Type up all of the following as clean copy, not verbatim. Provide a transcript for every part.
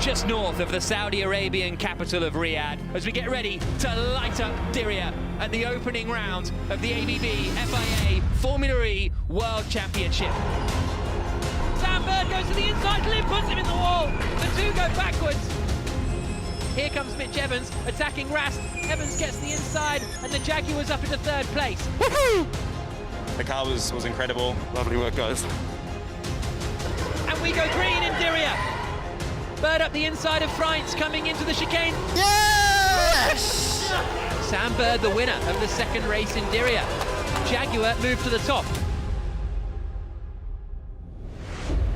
just north of the Saudi Arabian capital of Riyadh, as we get ready to light up Diriyah at the opening round of the ABB FIA Formula E World Championship. Sam Bird goes to the inside, Lynn puts him in the wall. The two go backwards. Here comes Mitch Evans attacking Rast. Evans gets the inside and the Jaguar's up into third place. Woohoo! The car was incredible. Lovely work, guys. And we go green in Diriyah. Bird up the inside of Freins coming into the chicane. Yes! Sam Bird, the winner of the second race in Diriyah. Jaguar moved to the top.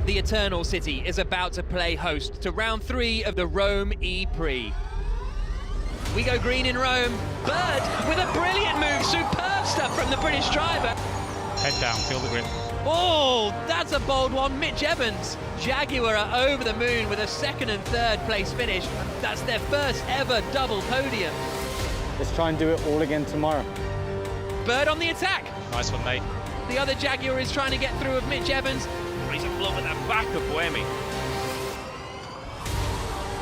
The Eternal City is about to play host to round 3 of the Rome E-Prix. We go green in Rome. Bird with a brilliant move, superb stuff from the British driver. Head down, feel the grip. Oh, that's a bold one. Mitch Evans. Jaguar are over the moon with a second and third place finish. That's their first ever double podium. Let's try and do it all again tomorrow. Bird on the attack. Nice one, mate. The other Jaguar is trying to get through of Mitch Evans. He's a blow at the back of Buemi.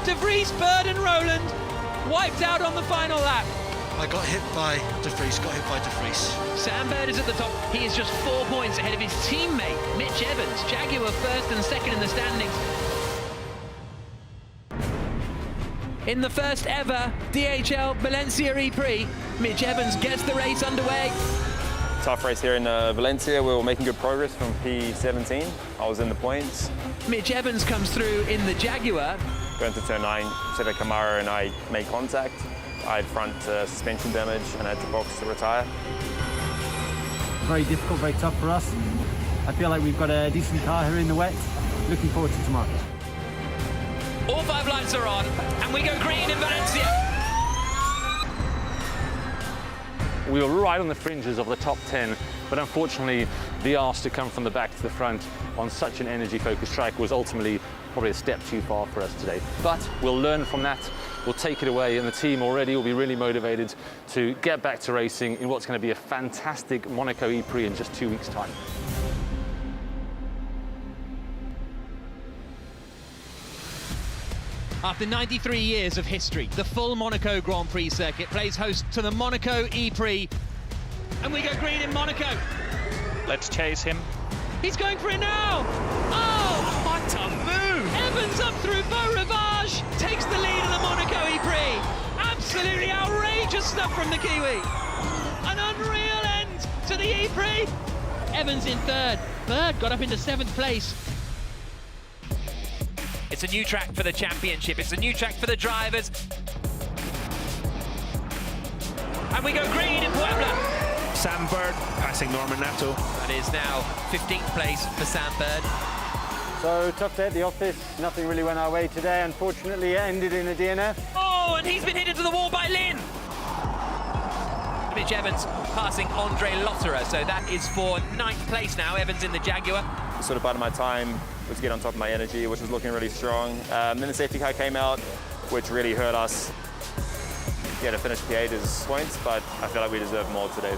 De Vries, Bird and Roland wiped out on the final lap. I got hit by De Vries, Sam Bird is at the top. He is just 4 points ahead of his teammate, Mitch Evans. Jaguar first and second in the standings. In the first ever DHL Valencia E-Prix, Mitch Evans gets the race underway. Tough race here in Valencia. We were making good progress from P17. I was in the points. Mitch Evans comes through in the Jaguar. Going to turn 9, Seve Camaro and I made contact. I had front suspension damage and I had to box to retire. Very difficult, very tough for us. I feel like we've got a decent car here in the wet. Looking forward to tomorrow. All 5 lights are on, and we go green in Valencia. We were right on the fringes of the top 10, but unfortunately the ask to come from the back to the front on such an energy-focused track was ultimately probably a step too far for us today. But we'll learn from that, we'll take it away, and the team already will be really motivated to get back to racing in what's going to be a fantastic Monaco E-Prix in just 2 weeks' time. After 93 years of history, the full Monaco Grand Prix circuit plays host to the Monaco E-Prix. And we go green in Monaco. Let's chase him. He's going for it now. Oh, What a move! Evans up through Beau Rivage. Takes the lead in the Monaco E-Prix. Absolutely outrageous stuff from the Kiwi. An unreal end to the E-Prix. Evans in third. Bird got up into 7th place. It's a new track for the championship. It's a new track for the drivers. And we go green in Puebla. Sam Bird passing Norman Nato. That is now 15th place for Sam Bird. So tough day at the office. Nothing really went our way today. Unfortunately, it ended in a DNF. Oh, and he's been hit into the wall by Lynn. Mitch Evans passing Andre Lotterer, so that is for 9th place now. Evans in the Jaguar. Sort of part of my time was to get on top of my energy, which was looking really strong. Then the safety car came out, which really hurt us. Yeah, to finish P8 is points, but I feel like we deserve more today.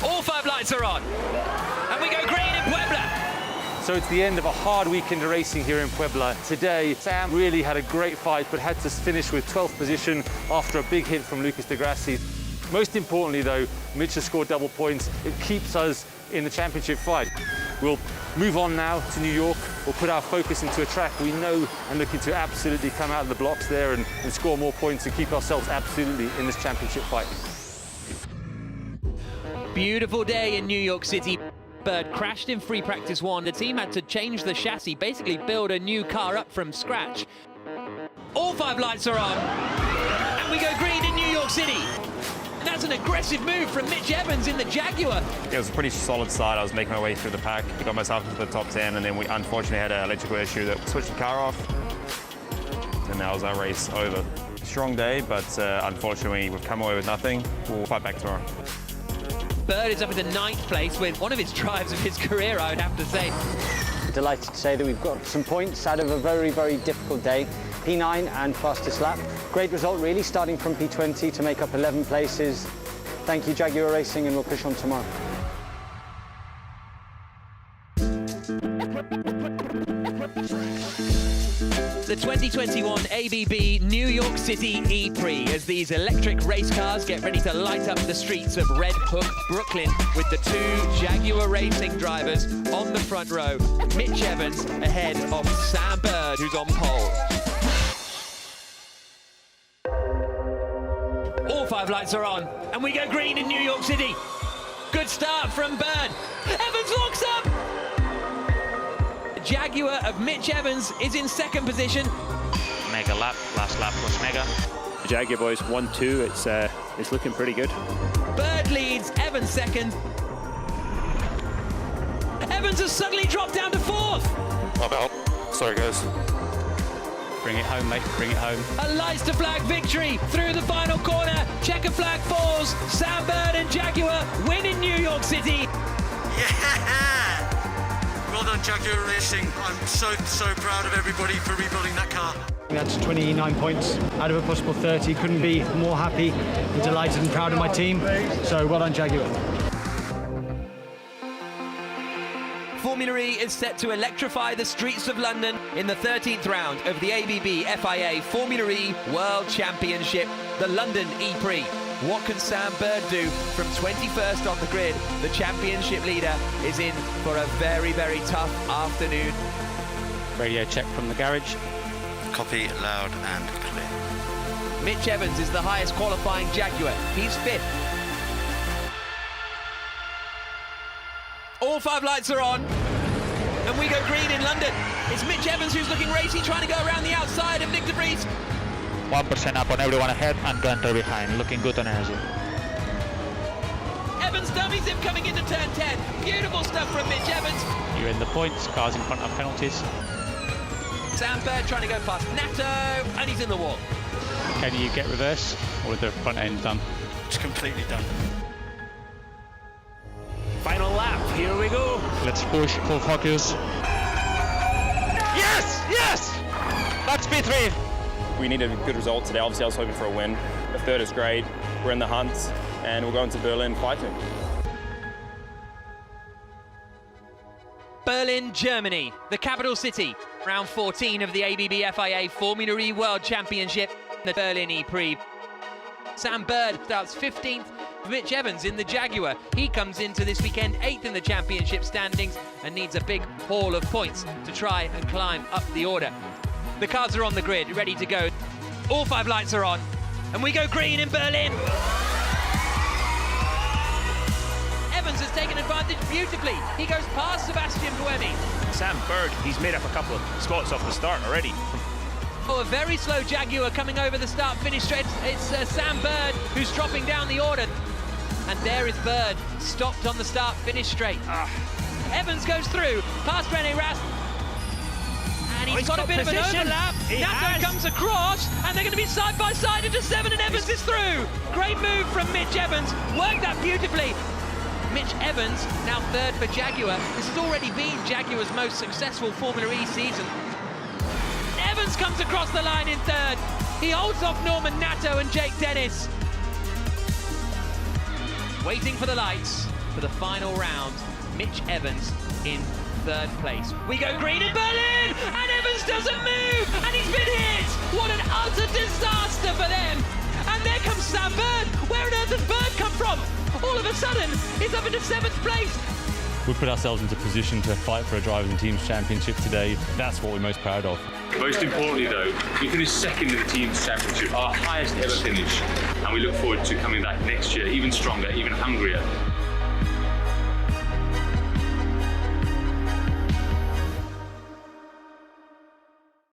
All 5 lights are on. And we go green in Puebla. So it's the end of a hard weekend of racing here in Puebla. Today, Sam really had a great fight, but had to finish with 12th position after a big hit from Lucas de Grassi. Most importantly, though, Mitch has scored double points. It keeps us in the championship fight. We'll move on now to New York. We'll put our focus into a track we know and looking to absolutely come out of the blocks there and score more points and keep ourselves absolutely in this championship fight. Beautiful day in New York City. Bird crashed in free practice 1. The team had to change the chassis, basically build a new car up from scratch. All 5 lights are on. And we go green in New York City. And that's an aggressive move from Mitch Evans in the Jaguar. It was a pretty solid start. I was making my way through the pack. I got myself into the top 10, and then we unfortunately had an electrical issue that switched the car off. And that was our race over. Strong day, but unfortunately we've come away with nothing. We'll fight back tomorrow. Bird is up into 9th place with one of his drives of his career, I would have to say. Delighted to say that we've got some points out of a very, very difficult day. P9 and fastest lap. Great result, really, starting from P20 to make up 11 places. Thank you, Jaguar Racing, and we'll push on tomorrow. 2021 ABB New York City E-Prix as these electric race cars get ready to light up the streets of Red Hook, Brooklyn, with the two Jaguar Racing drivers on the front row. Mitch Evans ahead of Sam Bird, who's on pole. All 5 lights are on, and we go green in New York City. Good start from Bird. Evans locks up. Jaguar of Mitch Evans is in second position. Mega lap, last lap was mega. The Jaguar boys 1-2, it's looking pretty good. Bird leads, Evans second. Evans has suddenly dropped down to fourth. Sorry guys. Bring it home, mate, bring it home. A lights to flag victory through the final corner. Checker flag falls. Sam Bird and Jaguar win in New York City. Yeah! Well done, Jaguar Racing. I'm so proud of everybody for rebuilding that car. That's 29 points out of a possible 30. Couldn't be more happy and delighted and proud of my team. So well done, Jaguar. Formula E is set to electrify the streets of London in the 13th round of the ABB FIA Formula E World Championship, the London E-Prix. What can Sam Bird do from 21st on the grid? The championship leader is in for a very, very tough afternoon. Radio check from the garage. Copy loud and clear. Mitch Evans is the highest qualifying Jaguar. He's 5th. All 5 lights are on, and we go green in London. It's Mitch Evans who's looking racy, trying to go around the outside of Nick de Vries. 1% up on everyone ahead and Gunter behind, looking good on energy. Evans dummies him coming into turn 10. Beautiful stuff from Mitch Evans. You're in the points, cars in front of penalties. Sam Bird trying to go past Nato, and he's in the wall. Can you get reverse, or is the front end done? It's completely done. Final lap, here we go. Let's push, full focus. Yes! Yes! That's P3. We needed a good result today. Obviously, I was hoping for a win. The third is great. We're in the hunt, and we'll go into Berlin fighting. Berlin, Germany, the capital city. Round 14 of the ABB FIA Formula E World Championship, the Berlin E-Prix. Sam Bird starts 15th. Mitch Evans in the Jaguar. He comes into this weekend 8th in the championship standings and needs a big haul of points to try and climb up the order. The cars are on the grid, ready to go. All 5 lights are on, and we go green in Berlin. Evans has taken advantage beautifully. He goes past Sebastian Buemi. Sam Bird, he's made up a couple of spots off the start already. Oh, a very slow Jaguar coming over the start-finish straight. It's Sam Bird who's dropping down the order. And there is Bird, stopped on the start-finish straight. Evans goes through, past Rene Rast. And he's got a bit of an overlap. Nato comes across, and they're going to be side by side into 7, and Evans is through. Great move from Mitch Evans, worked that beautifully. Mitch Evans, now 3rd for Jaguar. This has already been Jaguar's most successful Formula E season. Evans comes across the line in 3rd. He holds off Norman Nato and Jake Dennis. Waiting for the lights for the final round. Mitch Evans in 3rd place. We go green in Berlin, and Evans doesn't move, and he's been hit. What an utter disaster for them. And there comes Sam Bird. Where on earth has Bird come from? All of a sudden, he's up into 7th place. We put ourselves into position to fight for a Drivers and Teams Championship today. That's what we're most proud of. Most importantly though, we finished 2nd in the Teams Championship, our highest ever finish. And we look forward to coming back next year, even stronger, even hungrier.